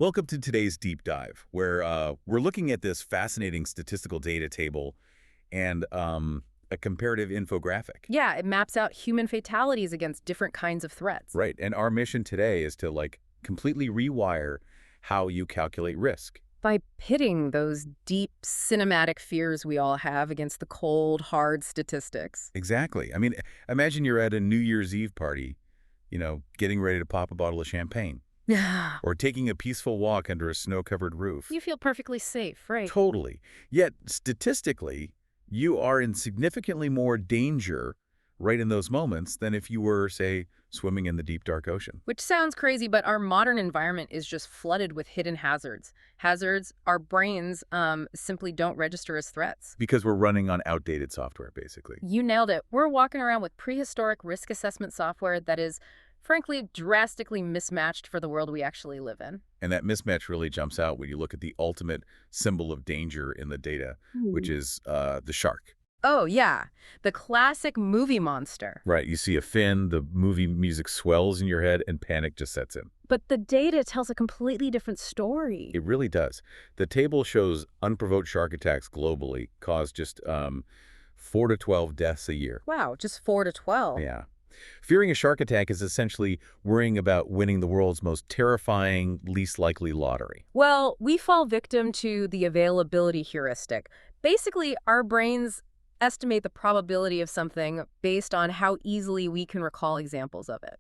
Welcome to today's deep dive, where we're looking at this fascinating statistical data table and a comparative infographic. Yeah, it maps out human fatalities against different kinds of threats. Right, and our mission today is to completely rewire how you calculate risk. By pitting those deep cinematic fears we all have against the cold, hard statistics. Exactly. I mean, imagine you're at a New Year's Eve party, getting ready to pop a bottle of champagne. Or taking a peaceful walk under a snow-covered roof. You feel perfectly safe, right? Totally. Yet, statistically, you are in significantly more danger right in those moments than if you were, say, swimming in the deep, dark ocean. Which sounds crazy, but our modern environment is just flooded with hidden hazards. Hazards our brains simply don't register as threats. Because we're running on outdated software, basically. You nailed it. We're walking around with prehistoric risk assessment software that is, frankly, drastically mismatched for the world we actually live in. And that mismatch really jumps out when you look at the ultimate symbol of danger in the data, which is the shark. Oh, yeah. The classic movie monster. Right. You see a fin, the movie music swells in your head, and panic just sets in. But the data tells a completely different story. It really does. The table shows unprovoked shark attacks globally cause just 4 to 12 deaths a year. Wow, just 4 to 12. Yeah. Fearing a shark attack is essentially worrying about winning the world's most terrifying, least likely lottery. Well, we fall victim to the availability heuristic. Basically, our brains estimate the probability of something based on how easily we can recall examples of it.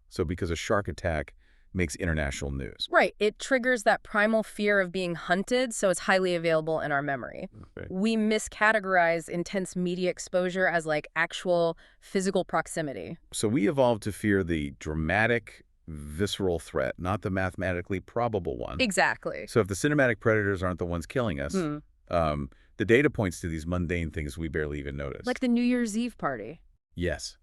So because a shark attack makes international news. Right. It triggers that primal fear of being hunted, so it's highly available in our memory. Okay. We miscategorize intense media exposure as actual physical proximity. So we evolved to fear the dramatic, visceral threat, not the mathematically probable one. Exactly. So if the cinematic predators aren't the ones killing us, the data points to these mundane things we barely even notice. Like the New Year's Eve party. Yes.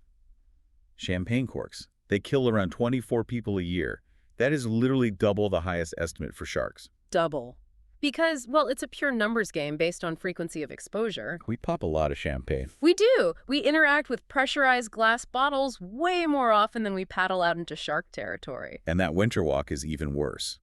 Champagne corks. They kill around 24 people a year. That is literally double the highest estimate for sharks. Double. Because, well, it's a pure numbers game based on frequency of exposure. We pop a lot of champagne. We do. We interact with pressurized glass bottles way more often than we paddle out into shark territory. And that winter walk is even worse.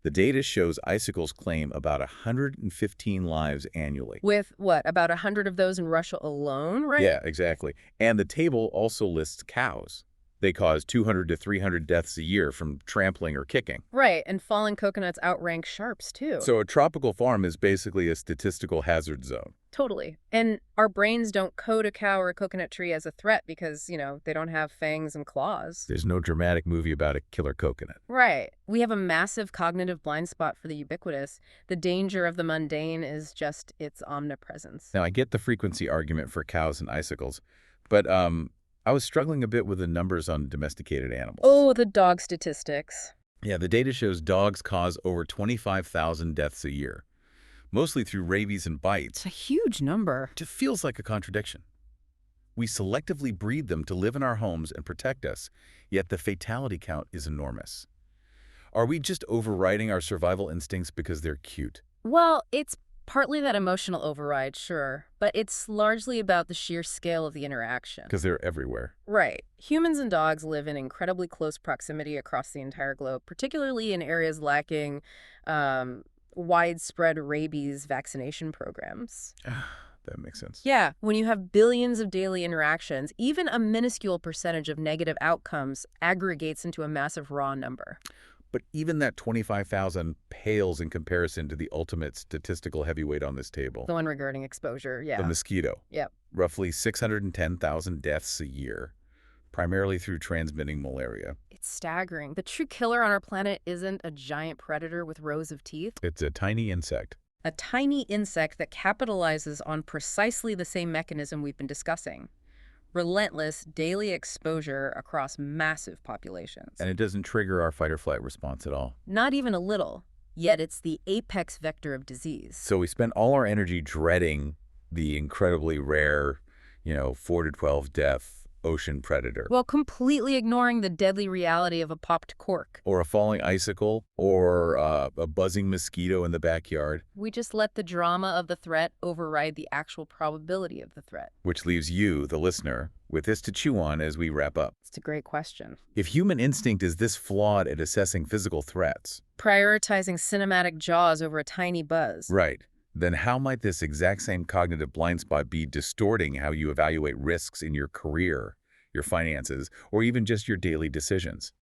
The data shows icicles claim about 115 lives annually. With, what, about 100 of those in Russia alone, right? Yeah, exactly. And the table also lists cows. They cause 200 to 300 deaths a year from trampling or kicking. Right, and fallen coconuts outrank sharps, too. So a tropical farm is basically a statistical hazard zone. Totally. And our brains don't code a cow or a coconut tree as a threat because, they don't have fangs and claws. There's no dramatic movie about a killer coconut. Right. We have a massive cognitive blind spot for the ubiquitous. The danger of the mundane is just its omnipresence. Now, I get the frequency argument for cows and icicles, but I was struggling a bit with the numbers on domesticated animals. Oh, the dog statistics. Yeah, the data shows dogs cause over 25,000 deaths a year, mostly through rabies and bites. It's a huge number. It feels like a contradiction. We selectively breed them to live in our homes and protect us, yet the fatality count is enormous. Are we just overriding our survival instincts because they're cute? Well, it's partly that emotional override, sure, but it's largely about the sheer scale of the interaction. Because they're everywhere. Right. Humans and dogs live in incredibly close proximity across the entire globe, particularly in areas lacking widespread rabies vaccination programs. That makes sense. Yeah, when you have billions of daily interactions, even a minuscule percentage of negative outcomes aggregates into a massive raw number. But even that 25,000 pales in comparison to the ultimate statistical heavyweight on this table. The one regarding exposure, yeah. The mosquito. Yep. Roughly 610,000 deaths a year, primarily through transmitting malaria. It's staggering. The true killer on our planet isn't a giant predator with rows of teeth. It's a tiny insect. A tiny insect that capitalizes on precisely the same mechanism we've been discussing. Relentless daily exposure across massive populations. And it doesn't trigger our fight-or-flight response at all. Not even a little. Yet it's the apex vector of disease. So we spend all our energy dreading the incredibly rare, 4 to 12 death ocean predator. while completely ignoring the deadly reality of a popped cork. Or a falling icicle, or a buzzing mosquito in the backyard. We just let the drama of the threat override the actual probability of the threat. Which leaves you, the listener, with this to chew on as we wrap up. It's a great question. If human instinct is this flawed at assessing physical threats, Prioritizing cinematic jaws over a tiny buzz. right, then how might this exact same cognitive blind spot be distorting how you evaluate risks in your career, your finances, or even just your daily decisions?